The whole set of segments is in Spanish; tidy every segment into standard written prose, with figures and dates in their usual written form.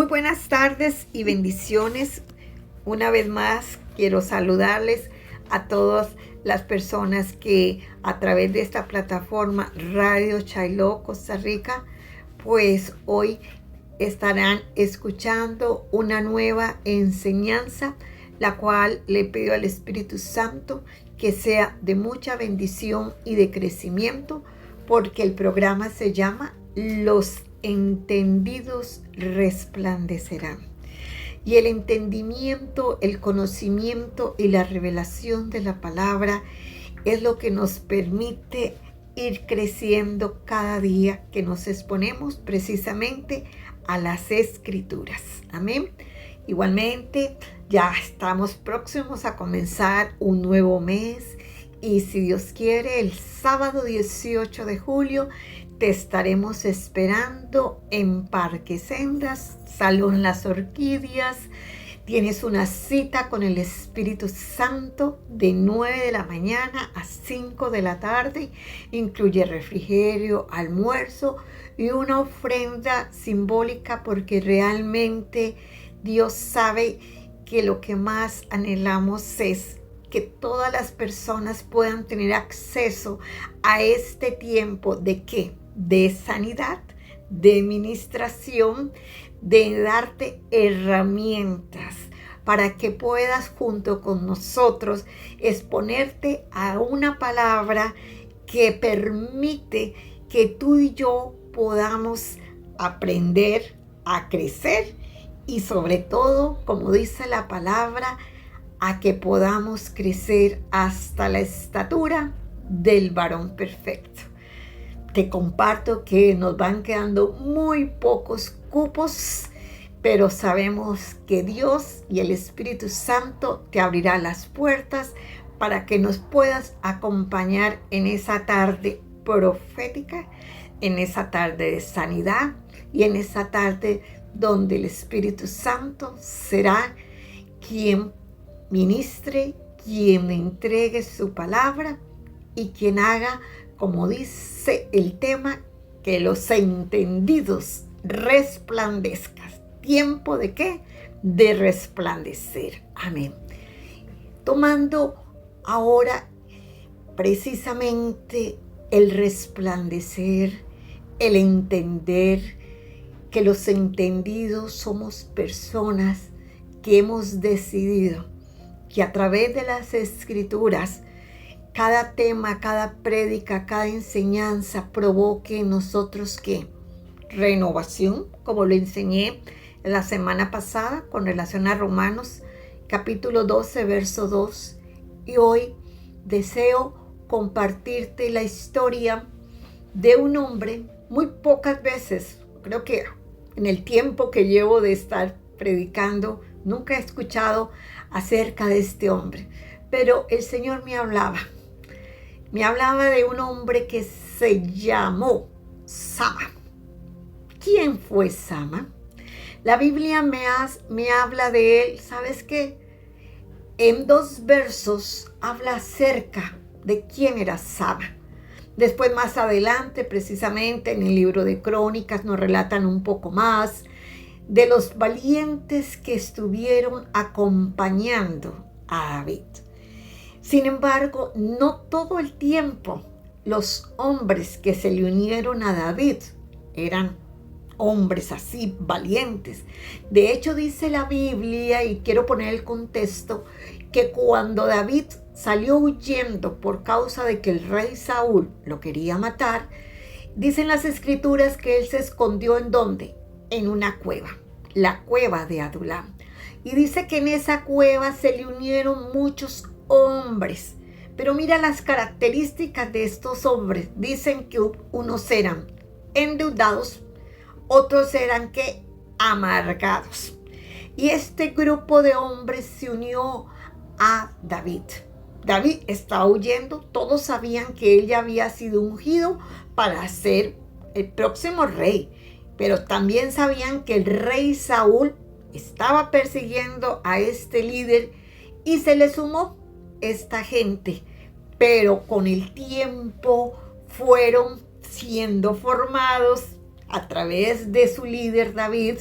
Muy buenas tardes y bendiciones. Una vez más quiero saludarles a todas las personas que a través de esta plataforma Radio Chailó Costa Rica, pues hoy estarán escuchando una nueva enseñanza, la cual le pido al Espíritu Santo que sea de mucha bendición y de crecimiento, porque el programa se llama Los entendidos resplandecerán. Y el entendimiento, el conocimiento y la revelación de la palabra es lo que nos permite ir creciendo cada día que nos exponemos precisamente a las Escrituras. Amén. Igualmente, ya estamos próximos a comenzar un nuevo mes y si Dios quiere, el sábado 18 de julio te estaremos esperando en Parque Sendas, Salón Las Orquídeas. Tienes una cita con el Espíritu Santo de 9 de la mañana a 5 de la tarde. Incluye refrigerio, almuerzo y una ofrenda simbólica, porque realmente Dios sabe que lo que más anhelamos es que todas las personas puedan tener acceso a este tiempo de ¿qué? De sanidad, de ministración, de darte herramientas para que puedas junto con nosotros exponerte a una palabra que permite que tú y yo podamos aprender a crecer y sobre todo, como dice la palabra, a que podamos crecer hasta la estatura del varón perfecto. Te comparto que nos van quedando muy pocos cupos, pero sabemos que Dios y el Espíritu Santo te abrirá las puertas para que nos puedas acompañar en esa tarde profética, en esa tarde de sanidad y en esa tarde donde el Espíritu Santo será quien ministre, quien entregue su palabra y quien haga, como dice el tema, que los entendidos resplandezcan. ¿Tiempo de qué? De resplandecer. Amén. Tomando ahora precisamente el resplandecer, el entender que los entendidos somos personas que hemos decidido que a través de las Escrituras cada tema, cada prédica, cada enseñanza provoque en nosotros ¿qué? Renovación, como lo enseñé la semana pasada con relación a Romanos capítulo 12, verso 2. Y hoy deseo compartirte la historia de un hombre. Muy pocas veces, creo que en el tiempo que llevo de estar predicando, nunca he escuchado acerca de este hombre. Pero el Señor me hablaba de un hombre que se llamó Sama. ¿Quién fue Sama? La Biblia me habla de él, ¿sabes qué? En 2 versos habla acerca de quién era Sama. Después, más adelante, precisamente en el libro de Crónicas, nos relatan un poco más de los valientes que estuvieron acompañando a David. Sin embargo, no todo el tiempo los hombres que se le unieron a David eran hombres así valientes. De hecho, dice la Biblia, y quiero poner el contexto, que cuando David salió huyendo por causa de que el rey Saúl lo quería matar, dicen las Escrituras que él se escondió ¿en dónde? En una cueva, la cueva de Adulam. Y dice que en esa cueva se le unieron muchos hombres. Pero mira las características de estos hombres. Dicen que unos eran endeudados, otros eran que amargados. Y este grupo de hombres se unió a David. David estaba huyendo, todos sabían que él ya había sido ungido para ser el próximo rey, pero también sabían que el rey Saúl estaba persiguiendo a este líder y se le sumó esta gente, pero con el tiempo fueron siendo formados a través de su líder David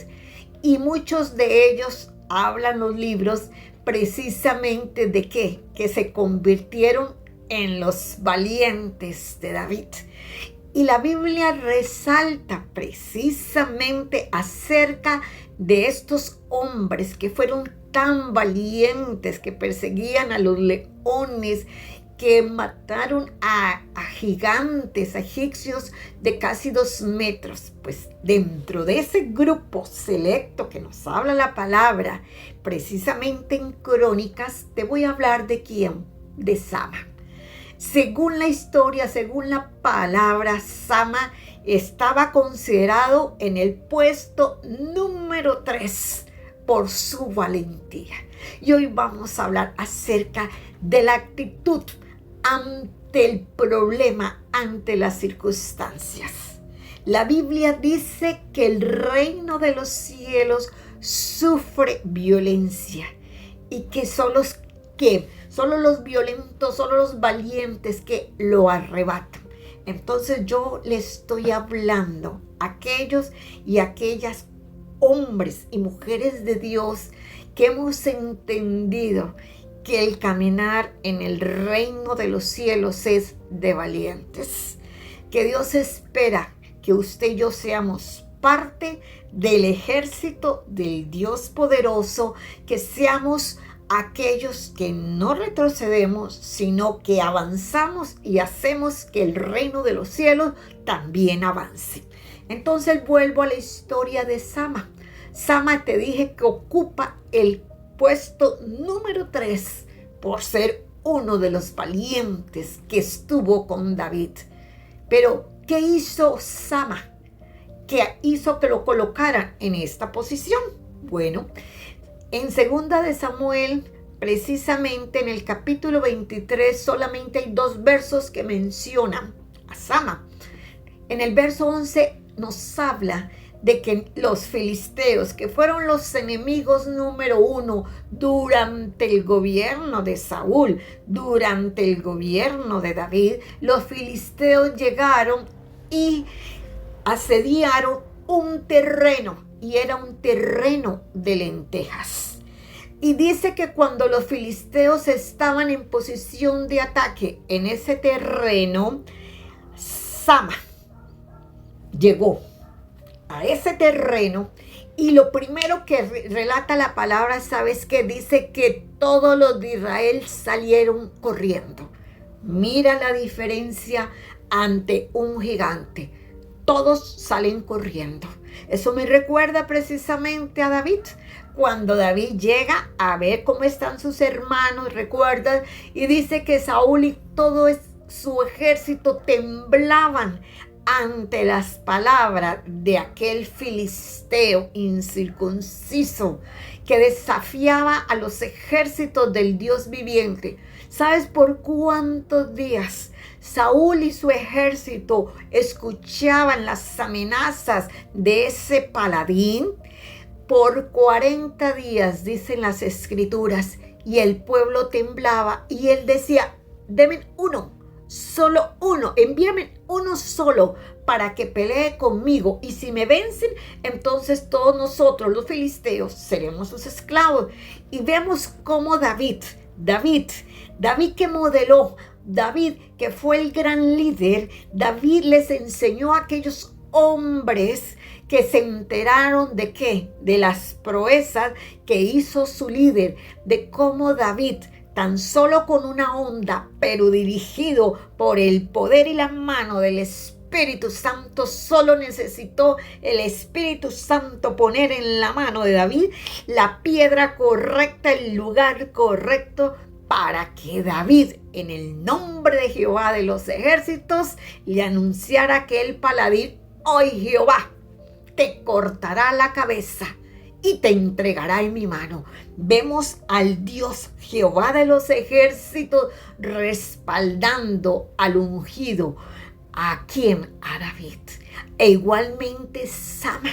Y muchos de ellos hablan los libros precisamente de qué, que se convirtieron en los valientes de David. Y la Biblia resalta precisamente acerca de estos hombres que fueron tan valientes, que perseguían a los leones, que mataron a gigantes, a egipcios de casi 2 metros. Pues dentro de ese grupo selecto que nos habla la palabra, precisamente en Crónicas, te voy a hablar de quién, de Sama. Según la historia, según la palabra, Sama estaba considerado en el puesto número 3 por su valentía. Y hoy vamos a hablar acerca de la actitud ante el problema, ante las circunstancias. La Biblia dice que el reino de los cielos sufre violencia y que son los violentos, solo los valientes que lo arrebatan. Entonces yo le estoy hablando a aquellos y aquellas hombres y mujeres de Dios que hemos entendido que el caminar en el reino de los cielos es de valientes. Que Dios espera que usted y yo seamos parte del ejército del Dios poderoso, que seamos aquellos que no retrocedemos, sino que avanzamos y hacemos que el reino de los cielos también avance. Entonces vuelvo a la historia de Sama. Sama, te dije que ocupa el puesto número 3 por ser uno de los valientes que estuvo con David. Pero, ¿qué hizo Sama? ¿Qué hizo que lo colocaran en esta posición? Bueno, en 2 de Samuel, precisamente en el capítulo 23, solamente hay 2 versos que mencionan a Sama. En el verso 11 nos habla de que los filisteos, que fueron los enemigos número 1 durante el gobierno de Saúl, durante el gobierno de David, los filisteos llegaron y asediaron un terreno, y era un terreno de lentejas. Y dice que cuando los filisteos estaban en posición de ataque en ese terreno, Sama llegó a ese terreno y lo primero que relata la palabra, ¿sabes qué? Dice que todos los de Israel salieron corriendo. Mira la diferencia ante un gigante. Todos salen corriendo. Eso me recuerda precisamente a David. Cuando David llega a ver cómo están sus hermanos, recuerda, y dice que Saúl y todo su ejército temblaban ante las palabras de aquel filisteo incircunciso que desafiaba a los ejércitos del Dios viviente. ¿Sabes por cuántos días Saúl y su ejército escuchaban las amenazas de ese paladín? Por 40 días, dicen las escrituras, y el pueblo temblaba, y él decía: denme uno, solo uno, envíame uno solo para que pelee conmigo, y si me vencen, entonces todos nosotros los filisteos seremos sus esclavos. Y vemos cómo David que modeló, David que fue el gran líder, David les enseñó a aquellos hombres que se enteraron de qué, de las proezas que hizo su líder, de cómo David, tan solo con una onda, pero dirigido por el poder y la mano del Espíritu Santo, solo necesitó el Espíritu Santo poner en la mano de David la piedra correcta, el lugar correcto, para que David, en el nombre de Jehová de los ejércitos, le anunciara a aquel paladín: hoy Jehová te cortará la cabeza y te entregará en mi mano. Vemos al Dios Jehová de los ejércitos respaldando al ungido. ¿A quién? A David. E igualmente Sama.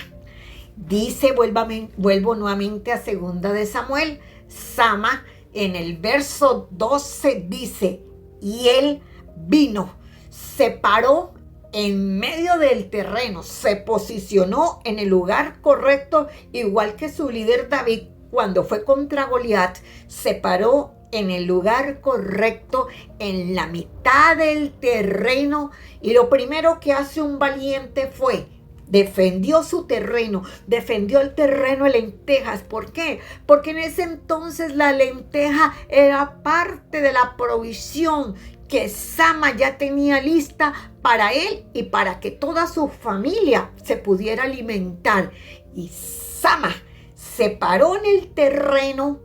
Dice, vuelvo nuevamente a 2 de Samuel. Sama, en el verso 12 dice: y él vino, se paró en medio del terreno, se posicionó en el lugar correcto, igual que su líder David cuando fue contra Goliat, se paró en el lugar correcto, en la mitad del terreno, y lo primero que hace un valiente fue defendió su terreno, defendió el terreno de lentejas. ¿Por qué? Porque en ese entonces la lenteja era parte de la provisión que Sama ya tenía lista para él y para que toda su familia se pudiera alimentar. Y Sama se paró en el terreno,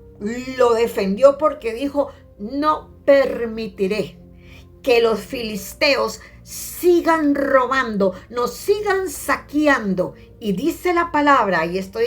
lo defendió porque dijo: no permitiré que los filisteos sigan robando, nos sigan saqueando. Y dice la palabra, y estoy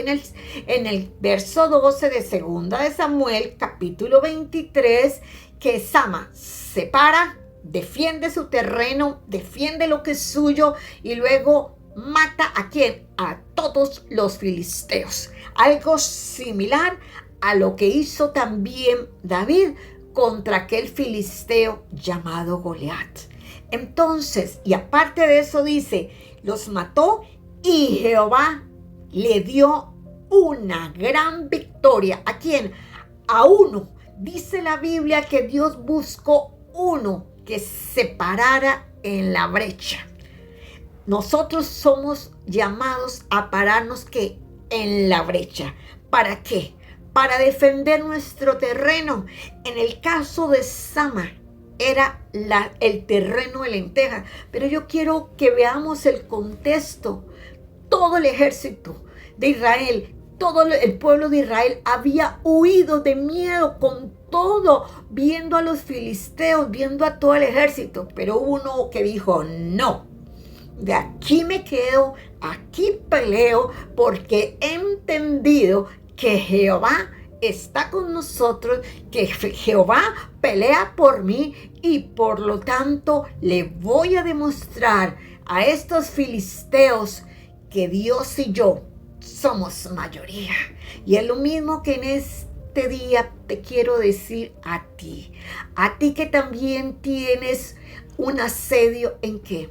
en el verso 12 de 2 de Samuel, capítulo 23, que Sama se para, defiende su terreno, defiende lo que es suyo, y luego mata ¿a quién? A todos los filisteos. Algo similar a lo que hizo también David contra aquel filisteo llamado Goliat. Entonces, y aparte de eso dice, los mató y Jehová le dio una gran victoria. ¿A quién? A uno. Dice la Biblia que Dios buscó uno que se parara en la brecha. Nosotros somos llamados a pararnos ¿qué? En la brecha. ¿Para qué? Para defender nuestro terreno. En el caso de Sama, era el terreno de lentejas. Pero yo quiero que veamos el contexto. Todo el ejército de Israel, todo el pueblo de Israel había huido de miedo con todo, viendo a los filisteos, viendo a todo el ejército. Pero hubo uno que dijo: no, de aquí me quedo, aquí peleo, porque he entendido que Jehová está con nosotros, que Jehová pelea por mí, y por lo tanto le voy a demostrar a estos filisteos que Dios y yo somos mayoría. Y es lo mismo que en este día te quiero decir a ti que también tienes un asedio. ¿En qué?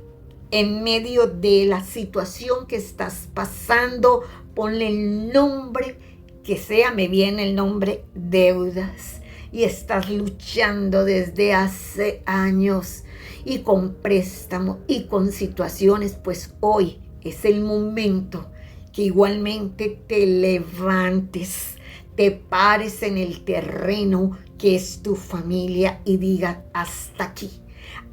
En medio de la situación que estás pasando, ponle el nombre que sea. Me viene el nombre deudas, y estás luchando desde hace años y con préstamo y con situaciones. Pues hoy es el momento que igualmente te levantes, te pares en el terreno que es tu familia y digas: hasta aquí.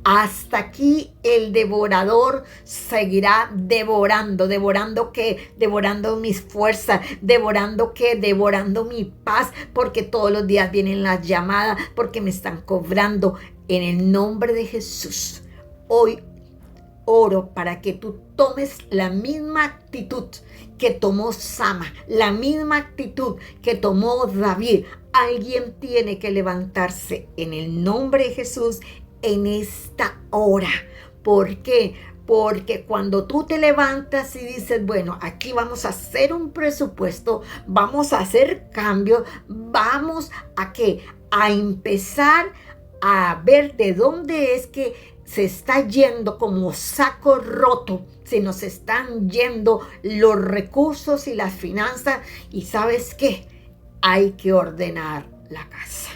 Hasta aquí el devorador seguirá devorando. ¿Devorando qué? Devorando mis fuerzas. ¿Devorando qué? Devorando mi paz, porque todos los días vienen las llamadas, porque me están cobrando. En el nombre de Jesús, hoy oro para que tú tomes la misma actitud que tomó Sama, la misma actitud que tomó David. Alguien tiene que levantarse en el nombre de Jesús en esta hora. ¿Por qué? Porque cuando tú te levantas y dices: bueno, aquí vamos a hacer un presupuesto, vamos a hacer cambios, vamos a ¿qué? A empezar a ver de dónde es que se está yendo como saco roto, se nos están yendo los recursos y las finanzas. Y ¿sabes qué? Hay que ordenar la casa.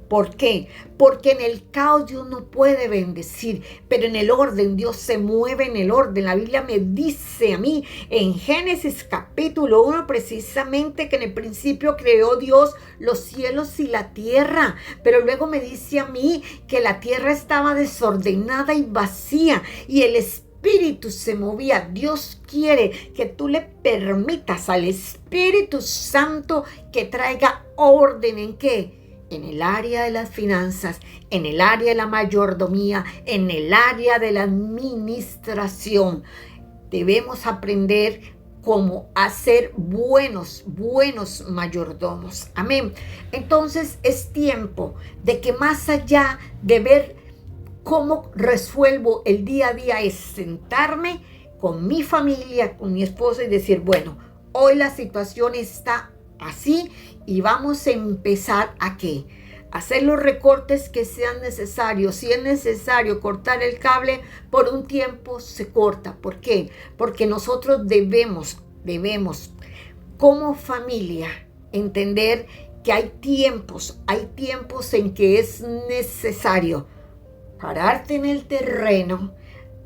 ¿Por qué? Porque en el caos Dios no puede bendecir, pero en el orden Dios se mueve en el orden. La Biblia me dice a mí en Génesis capítulo 1 precisamente que en el principio creó Dios los cielos y la tierra, pero luego me dice a mí que la tierra estaba desordenada y vacía y el Espíritu se movía. Dios quiere que tú le permitas al Espíritu Santo que traiga orden. ¿En qué? En el área de las finanzas, en el área de la mayordomía, en el área de la administración. Debemos aprender cómo hacer buenos mayordomos. Amén. Entonces es tiempo de que más allá de ver cómo resuelvo el día a día, es sentarme con mi familia, con mi esposo y decir: bueno, hoy la situación está así y vamos a empezar ¿a qué? hacer los recortes que sean necesarios. Si es necesario cortar el cable, por un tiempo se corta. ¿Por qué? Porque nosotros debemos como familia entender que hay tiempos en que es necesario pararte en el terreno,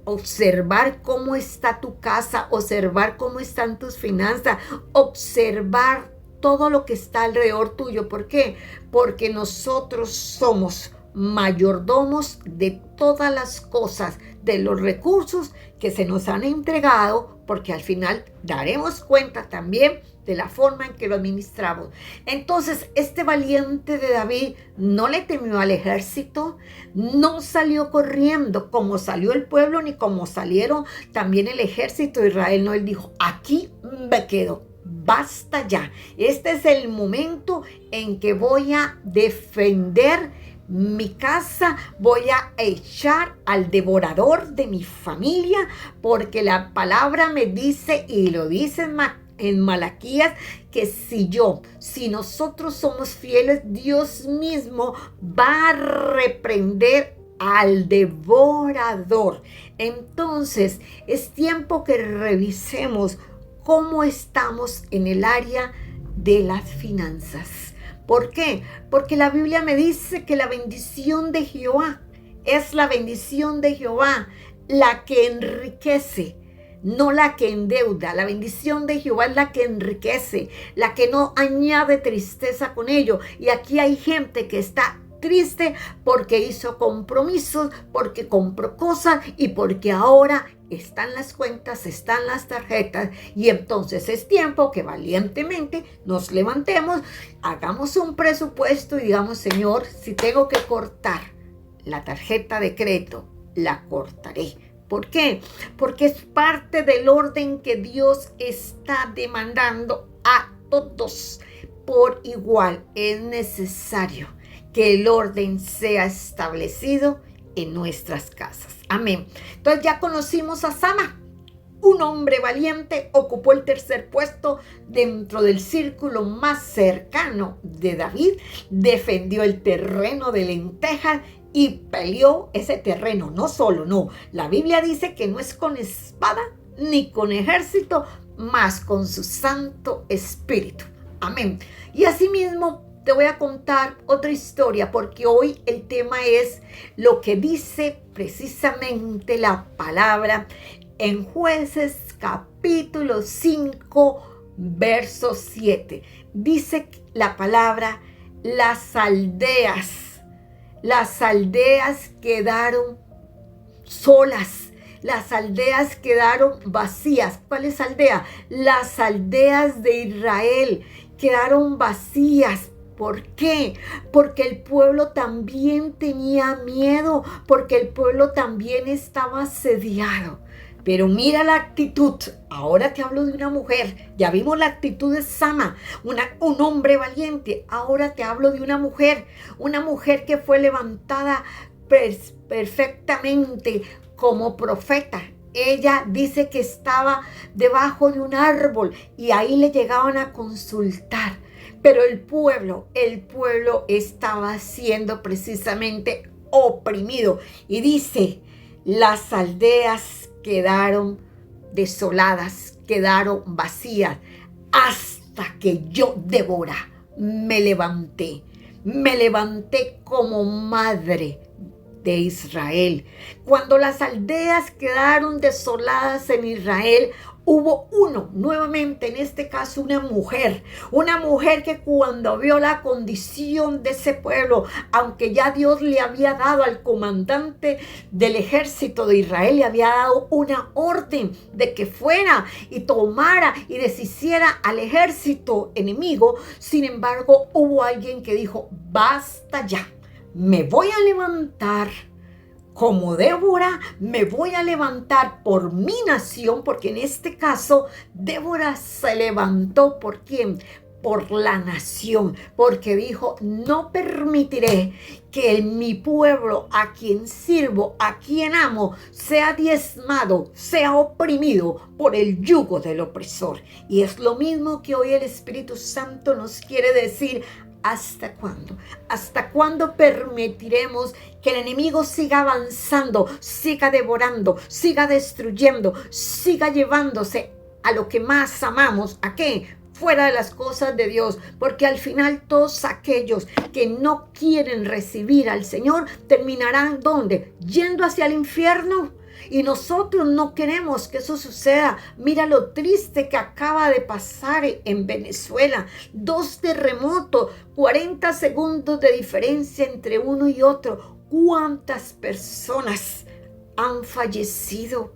observar cómo está tu casa, observar cómo están tus finanzas, observar todo lo que está alrededor tuyo. ¿Por qué? Porque nosotros somos mayordomos de todas las cosas, de los recursos que se nos han entregado, porque al final daremos cuenta también de la forma en que lo administramos. Entonces, este valiente de David no le temió al ejército, no salió corriendo como salió el pueblo, ni como salieron también el ejército de Israel. No, él dijo, aquí me quedo, basta ya. Este es el momento en que voy a defender mi casa, voy a echar al devorador de mi familia, porque la palabra me dice, y lo dice en Malaquías, que si nosotros somos fieles, Dios mismo va a reprender al devorador. Entonces, es tiempo que revisemos cómo estamos en el área de las finanzas. ¿Por qué? Porque la Biblia me dice que la bendición de Jehová es la bendición de Jehová, la que enriquece, no la que endeuda. La bendición de Jehová es la que enriquece, la que no añade tristeza con ello. Y aquí hay gente que está triste porque hizo compromisos, porque compró cosas y porque ahora están las cuentas, están las tarjetas, y entonces es tiempo que valientemente nos levantemos, hagamos un presupuesto y digamos, Señor, si tengo que cortar la tarjeta de crédito, la cortaré. ¿Por qué? Porque es parte del orden que Dios está demandando a todos por igual. Es necesario que el orden sea establecido en nuestras casas. Amén. Entonces ya conocimos a Sama, un hombre valiente, ocupó el tercer puesto dentro del círculo más cercano de David, defendió el terreno de lentejas y peleó ese terreno. No solo, no. La Biblia dice que no es con espada ni con ejército, mas con su Santo Espíritu. Amén. Y asimismo, te voy a contar otra historia, porque hoy el tema es lo que dice precisamente la palabra en Jueces capítulo 5, verso 7. Dice la palabra, las aldeas quedaron solas. Las aldeas quedaron vacías. ¿Cuáles aldeas? Las aldeas de Israel quedaron vacías. ¿Por qué? Porque el pueblo también tenía miedo, porque el pueblo también estaba asediado. Pero mira la actitud. Ahora te hablo de una mujer. Ya vimos la actitud de Sama, un hombre valiente. Ahora te hablo de una mujer que fue levantada perfectamente como profeta. Ella dice que estaba debajo de un árbol y ahí le llegaban a consultar. Pero el pueblo estaba siendo precisamente oprimido. Y dice, las aldeas quedaron desoladas, quedaron vacías, hasta que yo, Débora, me levanté como madre de Israel. Cuando las aldeas quedaron desoladas en Israel, hubo nuevamente en este caso una mujer que cuando vio la condición de ese pueblo, aunque ya Dios le había dado al comandante del ejército de Israel, le había dado una orden de que fuera y tomara y deshiciera al ejército enemigo, sin embargo hubo alguien que dijo, basta ya, me voy a levantar como Débora, me voy a levantar por mi nación, porque en este caso Débora se levantó ¿por quién? Por la nación, porque dijo, no permitiré que mi pueblo, a quien sirvo, a quien amo, sea diezmado, sea oprimido por el yugo del opresor. Y es lo mismo que hoy el Espíritu Santo nos quiere decir ¿Hasta cuándo? ¿Hasta cuándo permitiremos que el enemigo siga avanzando, siga devorando, siga destruyendo, siga llevándose a lo que más amamos? ¿A qué? Fuera de las cosas de Dios, porque al final todos aquellos que no quieren recibir al Señor terminarán ¿dónde? Yendo hacia el infierno. Y nosotros no queremos que eso suceda. Mira lo triste que acaba de pasar en Venezuela. 2 terremotos, 40 segundos de diferencia entre uno y otro. ¿Cuántas personas han fallecido?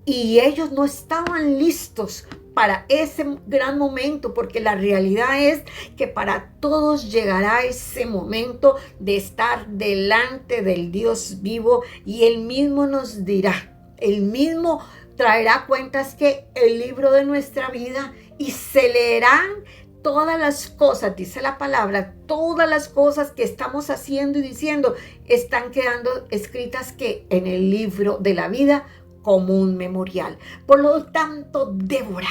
Y ellos no estaban listos para ese gran momento, porque la realidad es que para todos llegará ese momento de estar delante del Dios vivo, y Él mismo nos dirá, Él mismo traerá cuentas que el libro de nuestra vida, y se leerán todas las cosas, dice la palabra, todas las cosas que estamos haciendo y diciendo están quedando escritas que en el libro de la vida, como un memorial. Por lo tanto, Débora,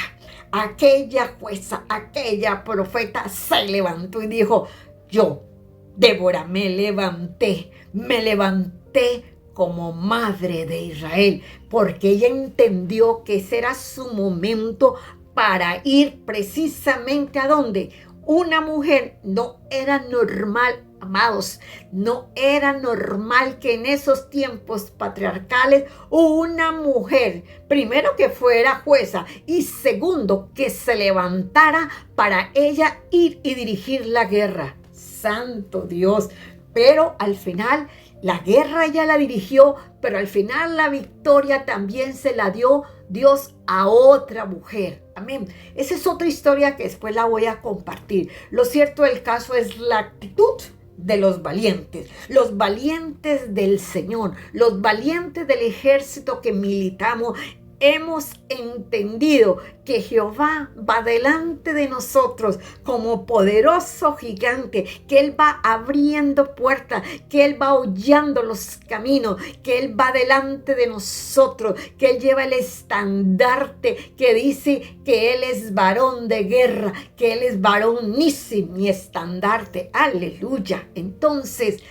aquella jueza, aquella profeta, se levantó y dijo: yo, Débora, me levanté como madre de Israel, porque ella entendió que ese era su momento para ir precisamente ¿a dónde? Una mujer no era normal, amados, no era normal que en esos tiempos patriarcales una mujer, primero que fuera jueza y segundo que se levantara para ella ir y dirigir la guerra. Santo Dios, pero al final la guerra ella la dirigió, pero al final la victoria también se la dio Dios a otra mujer. Amén. Esa es otra historia que después la voy a compartir. Lo cierto del caso es la actitud de los valientes del Señor, los valientes del ejército que militamos. Hemos entendido que Jehová va delante de nosotros como poderoso gigante, que Él va abriendo puertas, que Él va hollando los caminos, que Él va delante de nosotros, que Él lleva el estandarte que dice que Él es varón de guerra, que Él es varonísimo mi estandarte. Aleluya. Entonces,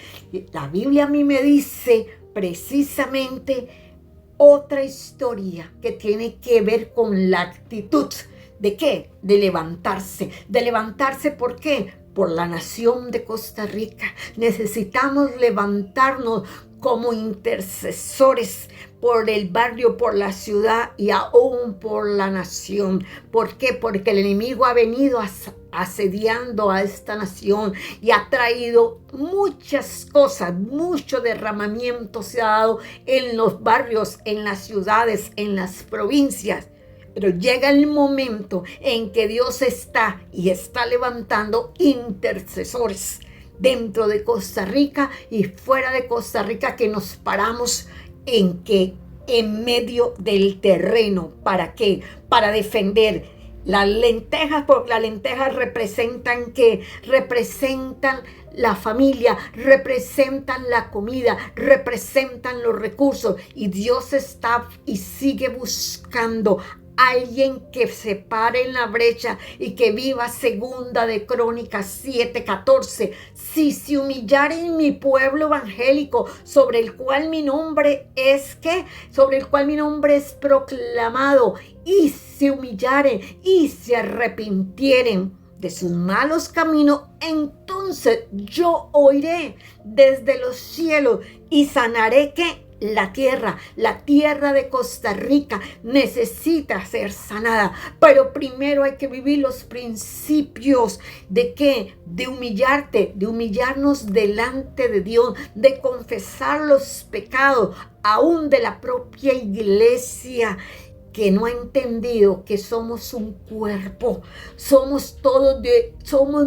la Biblia a mí me dice precisamente otra historia que tiene que ver con la actitud. ¿De qué? De levantarse. De levantarse, ¿por qué? Por la nación de Costa Rica. Necesitamos levantarnos como intercesores por el barrio, por la ciudad y aún por la nación. ¿Por qué? Porque el enemigo ha venido asediando a esta nación y ha traído muchas cosas, mucho derramamiento se ha dado en los barrios, en las ciudades, en las provincias. Pero llega el momento en que Dios está levantando intercesores dentro de Costa Rica y fuera de Costa Rica, que nos paramos en medio del terreno. ¿Para qué? Para defender las lentejas, porque las lentejas representan ¿qué? Representan la familia, representan la comida, representan los recursos, y Dios está y sigue buscando alguien que se pare en la brecha y que viva. Segunda de Crónicas 7:14. Si se humillare en mi pueblo evangélico, sobre el cual mi nombre es proclamado, y se humillaren y se arrepintieren de sus malos caminos, entonces yo oiré desde los cielos y sanaré ¿qué? La tierra de Costa Rica necesita ser sanada, pero primero hay que vivir los principios de ¿qué? De humillarte, de humillarnos delante de Dios, de confesar los pecados, aún de la propia iglesia, que no ha entendido que somos un cuerpo, somos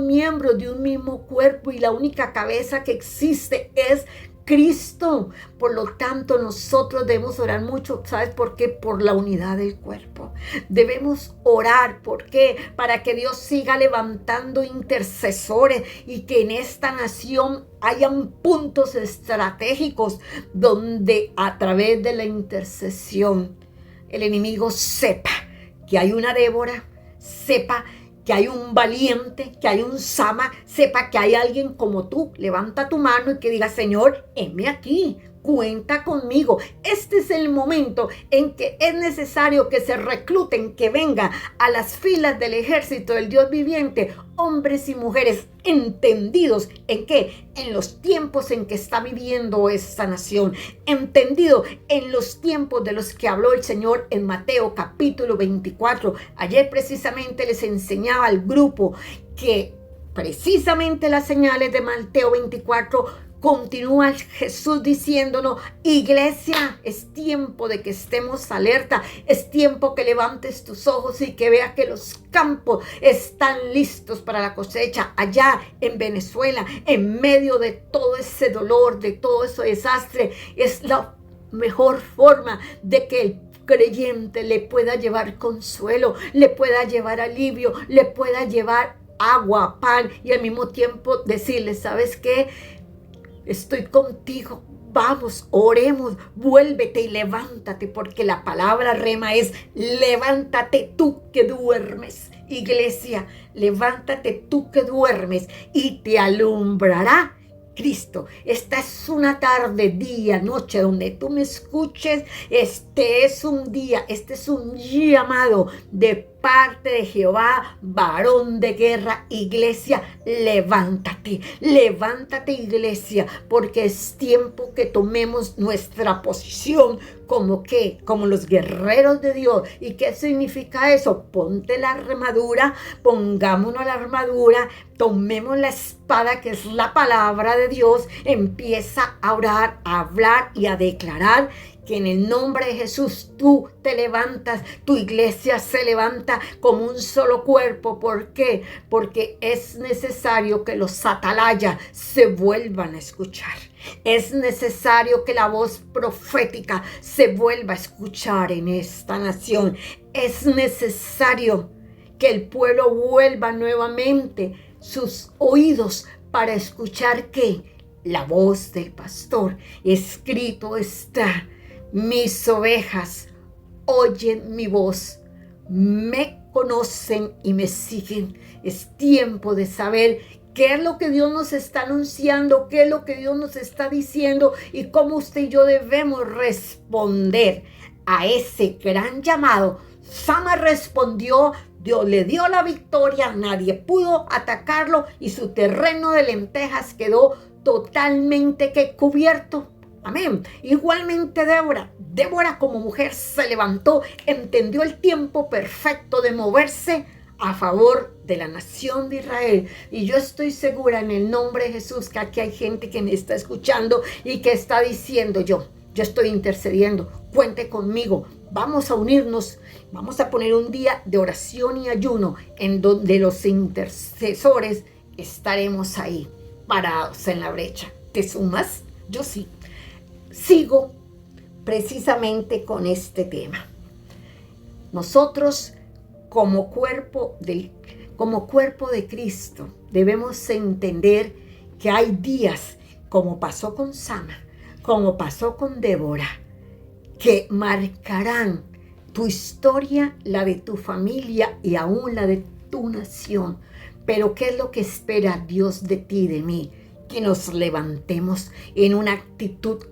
miembros de un mismo cuerpo, y la única cabeza que existe es Cristo. Por lo tanto, nosotros debemos orar mucho. ¿Sabes por qué? Por la unidad del cuerpo. Debemos orar. ¿Por qué? Para que Dios siga levantando intercesores y que en esta nación hayan puntos estratégicos donde a través de la intercesión el enemigo sepa que hay una Débora, sepa que hay un valiente, que hay un Sama, sepa que hay alguien como tú. Levanta tu mano y que diga, Señor, heme aquí, cuenta conmigo. Este es el momento en que es necesario que se recluten, que vengan a las filas del ejército del Dios viviente, hombres y mujeres entendidos en qué, en los tiempos en que está viviendo esta nación, entendido en los tiempos de los que habló el Señor en Mateo capítulo 24. Ayer precisamente les enseñaba al grupo que precisamente las señales de Mateo 24 continúa Jesús diciéndonos, iglesia, es tiempo de que estemos alerta, es tiempo que levantes tus ojos y que veas que los campos están listos para la cosecha allá en Venezuela, en medio de todo ese dolor, de todo ese desastre. Es la mejor forma de que el creyente le pueda llevar consuelo, le pueda llevar alivio, le pueda llevar agua, pan y al mismo tiempo decirle, ¿sabes qué? Estoy contigo, vamos, oremos, vuélvete y levántate, porque la palabra rema es levántate tú que duermes. Iglesia, levántate tú que duermes y te alumbrará Cristo. Esta es una tarde, día, noche, donde tú me escuches. Este es un día, este es un llamado de parte de Jehová, varón de guerra. Iglesia, levántate, levántate, iglesia, porque es tiempo que tomemos nuestra posición como los guerreros de Dios. ¿Y qué significa eso? Ponte la armadura, pongámonos la armadura, tomemos la espada que es la palabra de Dios, empieza a orar, a hablar y a declarar que en el nombre de Jesús tú te levantas, tu iglesia se levanta como un solo cuerpo. ¿Por qué? Porque es necesario que los atalayas se vuelvan a escuchar. Es necesario que la voz profética se vuelva a escuchar en esta nación. Es necesario que el pueblo vuelva nuevamente sus oídos para escuchar que la voz del pastor. Escrito está: mis ovejas oyen mi voz, me conocen y me siguen. Es tiempo de saber qué es lo que Dios nos está anunciando, qué es lo que Dios nos está diciendo y cómo usted y yo debemos responder a ese gran llamado. Sama respondió, Dios le dio la victoria, nadie pudo atacarlo y su terreno de lentejas quedó totalmente cubierto. Amén. Igualmente Débora como mujer se levantó, entendió el tiempo perfecto de moverse a favor de la nación de Israel. Y yo estoy segura en el nombre de Jesús que aquí hay gente que me está escuchando y que está diciendo, yo estoy intercediendo, cuente conmigo, vamos a unirnos, vamos a poner un día de oración y ayuno en donde los intercesores estaremos ahí parados en la brecha. ¿Te sumas? Yo sí. Sigo precisamente con este tema. Nosotros como cuerpo de Cristo debemos entender que hay días, como pasó con Sama, como pasó con Débora, que marcarán tu historia, la de tu familia y aún la de tu nación. Pero ¿qué es lo que espera Dios de ti, de mí? Que nos levantemos en una actitud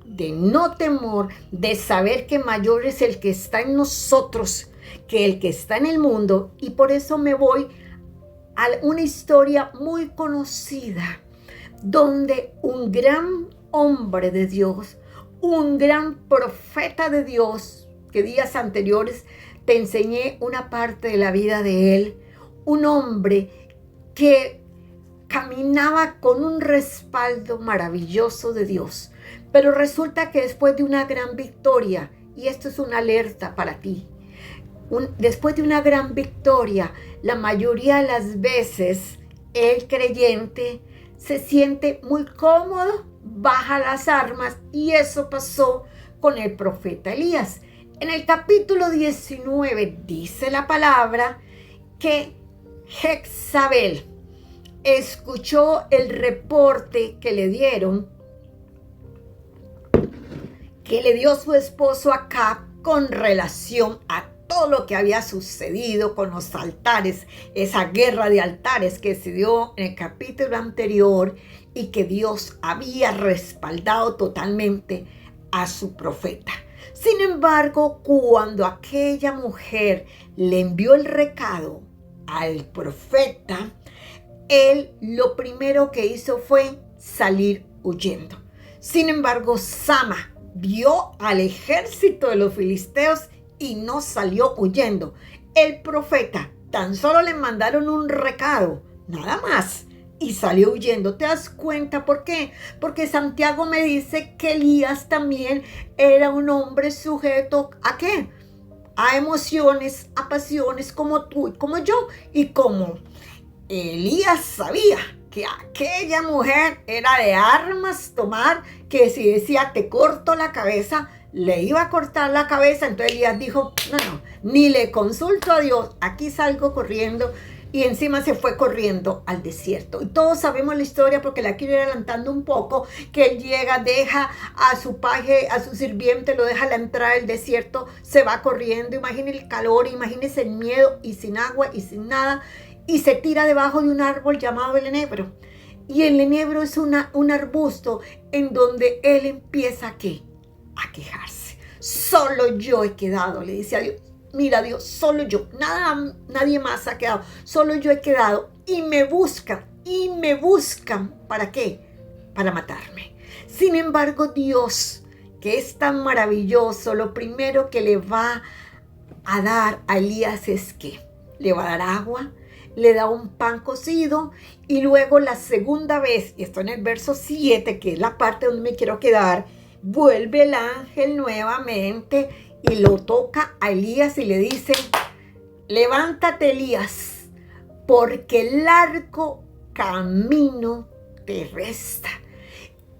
de no temor, de saber que mayor es el que está en nosotros que el que está en el mundo. Y por eso me voy a una historia muy conocida, donde un gran hombre de Dios, un gran profeta de Dios, que días anteriores te enseñé una parte de la vida de él, un hombre que caminaba con un respaldo maravilloso de Dios. Pero resulta que después de una gran victoria, y esto es una alerta para ti, después de una gran victoria, la mayoría de las veces el creyente se siente muy cómodo, baja las armas, y eso pasó con el profeta Elías. En el capítulo 19 dice la palabra que Jezabel escuchó el reporte que le dieron, que le dio su esposo Acab con relación a todo lo que había sucedido con los altares, esa guerra de altares que se dio en el capítulo anterior y que Dios había respaldado totalmente a su profeta. Sin embargo, cuando aquella mujer le envió el recado al profeta, él lo primero que hizo fue salir huyendo. Sin embargo, Sama vio al ejército de los filisteos y no salió huyendo. El profeta tan solo le mandaron un recado, nada más, y salió huyendo. ¿Te das cuenta por qué? Porque Santiago me dice que Elías también era un hombre sujeto ¿a qué? A emociones, a pasiones como tú y como yo. Y como Elías sabía que aquella mujer era de armas tomar, que si decía te corto la cabeza, le iba a cortar la cabeza. Entonces Elías dijo, no, ni le consulto a Dios, aquí salgo corriendo. Y encima se fue corriendo al desierto. Y todos sabemos la historia porque la quiero ir adelantando un poco, que él llega, deja a su paje, a su sirviente, lo deja a la entrada del desierto, se va corriendo. Imagínese el calor, imagínese el miedo y sin agua y sin nada. Y se tira debajo de un árbol llamado el enebro. Y el enebro es un arbusto en donde él empieza a quejarse. Solo yo he quedado, le dice a Dios. Mira Dios, solo yo, nadie más ha quedado, solo yo he quedado y me buscan, ¿para qué? Para matarme. Sin embargo, Dios, que es tan maravilloso, lo primero que le va a dar a Elías es que le va a dar agua, le da un pan cocido y luego la segunda vez, y esto en el verso 7, que es la parte donde me quiero quedar, vuelve el ángel nuevamente y lo toca a Elías y le dice, levántate Elías, porque el largo camino te resta.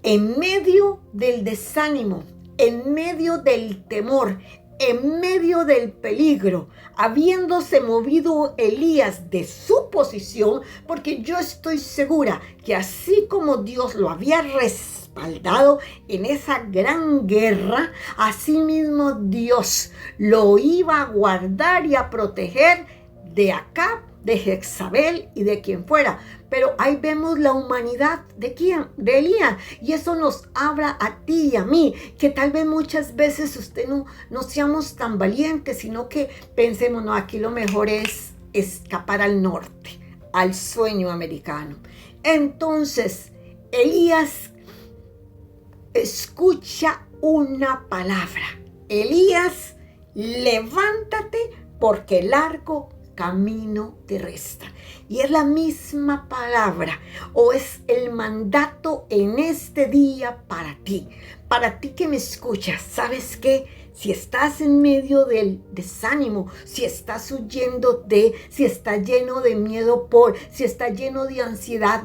En medio del desánimo, en medio del temor, en medio del peligro, habiéndose movido Elías de su posición, porque yo estoy segura que así como Dios lo había respaldado en esa gran guerra, asimismo Dios lo iba a guardar y a proteger de Acab, de Jezabel y de quien fuera. Pero ahí vemos la humanidad de quién, de Elías, y eso nos habla a ti y a mí, que tal vez muchas veces usted no seamos tan valientes, sino que pensemos, no, aquí lo mejor es escapar al norte, al sueño americano. Entonces Elías escucha una palabra. Elías, levántate porque largo camino te resta. Y es la misma palabra o es el mandato en este día para ti que me escuchas. ¿Sabes qué? Si estás en medio del desánimo, si estás huyendo si estás lleno de miedo si estás lleno de ansiedad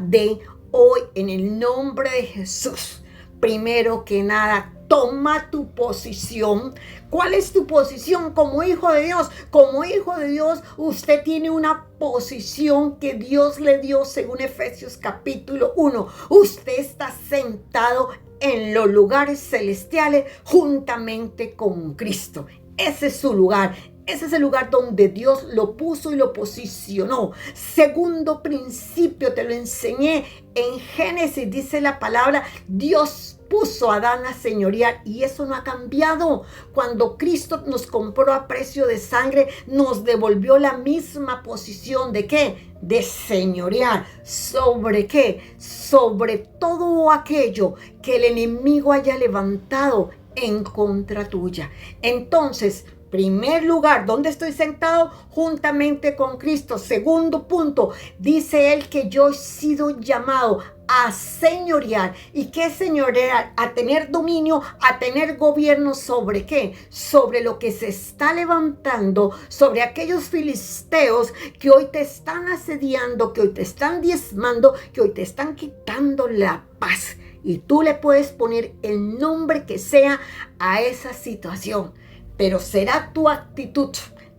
hoy en el nombre de Jesús, primero que nada, toma tu posición. ¿Cuál es tu posición como hijo de Dios? Como hijo de Dios, usted tiene una posición que Dios le dio según Efesios capítulo 1. Usted está sentado en los lugares celestiales juntamente con Cristo. Ese es su lugar. Ese es el lugar donde Dios lo puso y lo posicionó. Segundo principio, te lo enseñé en Génesis, dice la palabra, Dios puso a Adán a señorear y eso no ha cambiado. Cuando Cristo nos compró a precio de sangre, nos devolvió la misma posición de ¿qué? De señorear. ¿Sobre qué? Sobre todo aquello que el enemigo haya levantado en contra tuya. Entonces, primer lugar, ¿dónde estoy sentado? Juntamente con Cristo. Segundo punto, dice él que yo he sido llamado a señorear. ¿Y qué señorear? A tener dominio, a tener gobierno sobre ¿qué? Sobre lo que se está levantando, sobre aquellos filisteos que hoy te están asediando, que hoy te están diezmando, que hoy te están quitando la paz. Y tú le puedes poner el nombre que sea a esa situación. Pero será tu actitud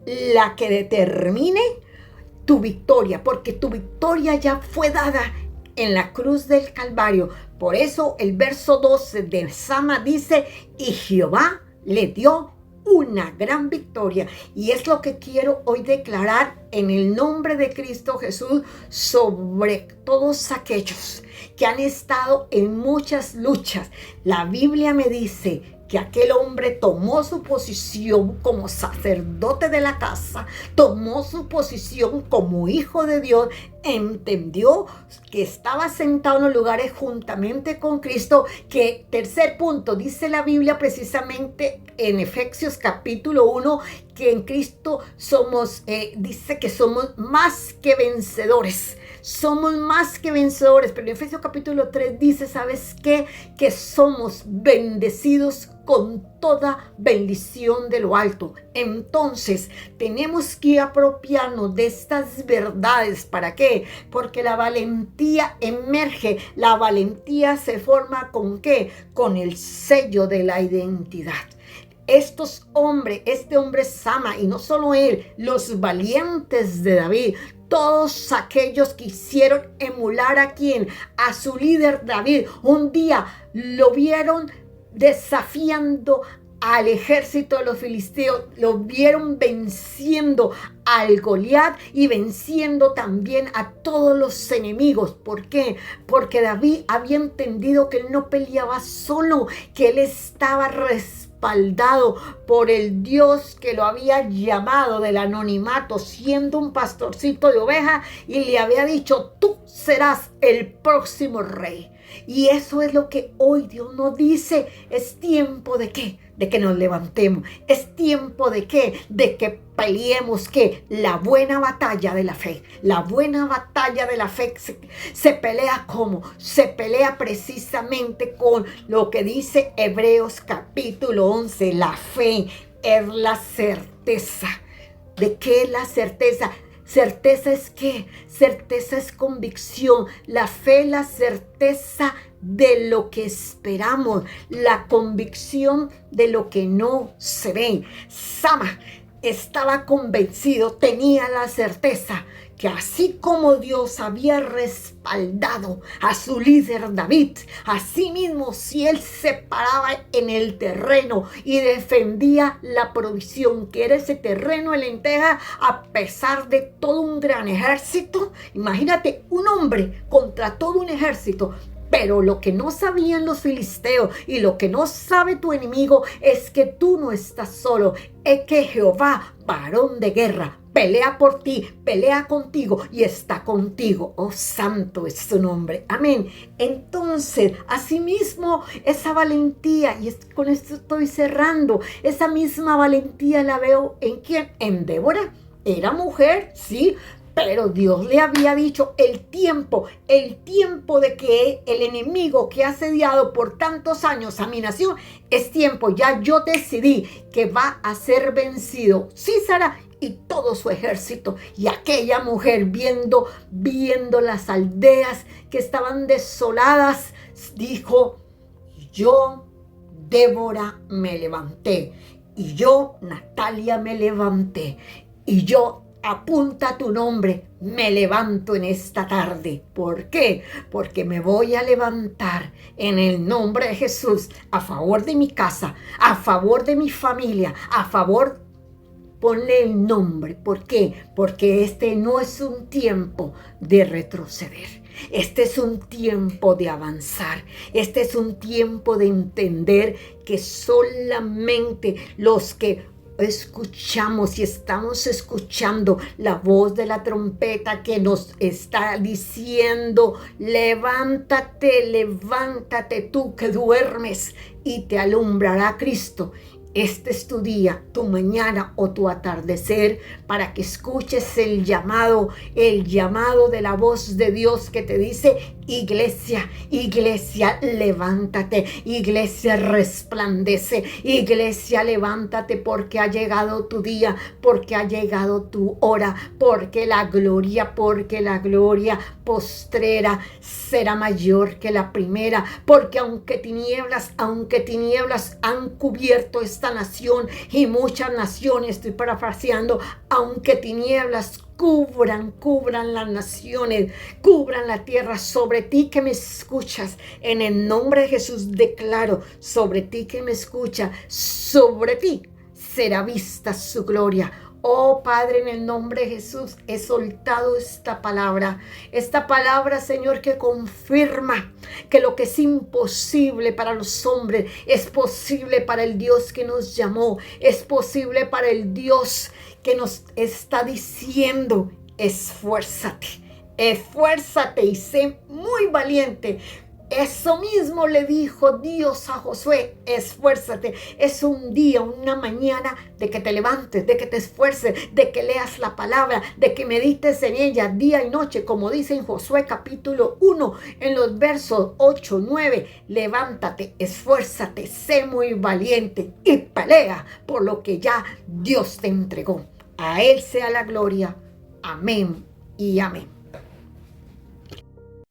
la que determine tu victoria, porque tu victoria ya fue dada en la cruz del Calvario. Por eso el verso 12 de Sama dice, y Jehová le dio una gran victoria. Y es lo que quiero hoy declarar en el nombre de Cristo Jesús sobre todos aquellos que han estado en muchas luchas. La Biblia me dice que aquel hombre tomó su posición como sacerdote de la casa, tomó su posición como hijo de Dios, entendió que estaba sentado en los lugares juntamente con Cristo, que tercer punto, dice la Biblia precisamente en Efesios capítulo 1, que en Cristo somos, dice que somos más que vencedores. Somos más que vencedores, pero en Efesios capítulo 3 dice, ¿sabes qué? Que somos bendecidos con toda bendición de lo alto. Entonces, tenemos que apropiarnos de estas verdades. ¿Para qué? Porque la valentía emerge. La valentía se forma ¿con qué? Con el sello de la identidad. Este hombre Sama, y no solo él, los valientes de David, todos aquellos que quisieron emular ¿a quién? A su líder David. Un día lo vieron desafiando al ejército de los filisteos, lo vieron venciendo al Goliat y venciendo también a todos los enemigos. ¿Por qué? Porque David había entendido que él no peleaba solo, que él estaba respaldado por el Dios que lo había llamado del anonimato, siendo un pastorcito de ovejas, y le había dicho, tú serás el próximo rey. Y eso es lo que hoy Dios nos dice. Es tiempo de ¿qué? De que nos levantemos. Es tiempo de ¿qué? De que peleemos ¿qué? La buena batalla de la fe. La buena batalla de la fe se pelea ¿cómo? Se pelea precisamente con lo que dice Hebreos capítulo 11. La fe es la certeza. ¿De qué es la certeza? Certeza es ¿qué? Certeza es convicción. La fe, la certeza de lo que esperamos. La convicción de lo que no se ve. Sama estaba convencido, tenía la certeza que así como Dios había respaldado a su líder David, así mismo si él se paraba en el terreno y defendía la provisión, que era ese terreno de lentejas, a pesar de todo un gran ejército. Imagínate un hombre contra todo un ejército. Pero lo que no sabían los filisteos y lo que no sabe tu enemigo es que tú no estás solo. Es que Jehová, varón de guerra, pelea por ti, pelea contigo y está contigo. Oh, santo es su nombre. Amén. Entonces, asimismo, esa valentía, y con esto estoy cerrando, esa misma valentía la veo ¿en quién? En Débora. Era mujer, sí, pero Dios le había dicho el tiempo de que el enemigo que ha asediado por tantos años a mi nación, es tiempo, ya yo decidí que va a ser vencido Sísara y todo su ejército. Y aquella mujer viendo las aldeas que estaban desoladas, dijo, yo, Débora, me levanté, y yo, Natalia, me levanté, y yo, apunta tu nombre, me levanto en esta tarde. ¿Por qué? Porque me voy a levantar en el nombre de Jesús a favor de mi casa, a favor de mi familia, a favor, ponle el nombre. ¿Por qué? Porque este no es un tiempo de retroceder. Este es un tiempo de avanzar. Este es un tiempo de entender que solamente los que escuchamos y estamos escuchando la voz de la trompeta que nos está diciendo, levántate, levántate tú que duermes, y te alumbrará Cristo. Este es tu día, tu mañana o tu atardecer, para que escuches el llamado de la voz de Dios que te dice, iglesia, iglesia, levántate, iglesia, resplandece, iglesia, levántate, porque ha llegado tu día, porque ha llegado tu hora, porque la gloria postrera será mayor que la primera, porque aunque tinieblas han cubierto esta nación y muchas naciones, estoy parafraseando, aunque tinieblas cubran las naciones, cubran la tierra, sobre ti que me escuchas, en el nombre de Jesús declaro, sobre ti que me escuchas, sobre ti será vista su gloria. Oh Padre, en el nombre de Jesús, he soltado esta palabra, Señor, que confirma que lo que es imposible para los hombres es posible para el Dios que nos llamó, es posible para el Dios que nos está diciendo: esfuérzate, esfuérzate y sé muy valiente. Eso mismo le dijo Dios a Josué: esfuérzate. Es un día, una mañana de que te levantes, de que te esfuerces, de que leas la palabra, de que medites en ella día y noche, como dice en Josué capítulo 1, en los versos 8, 9. Levántate, esfuérzate, sé muy valiente y pelea por lo que ya Dios te entregó. A Él sea la gloria. Amén y amén.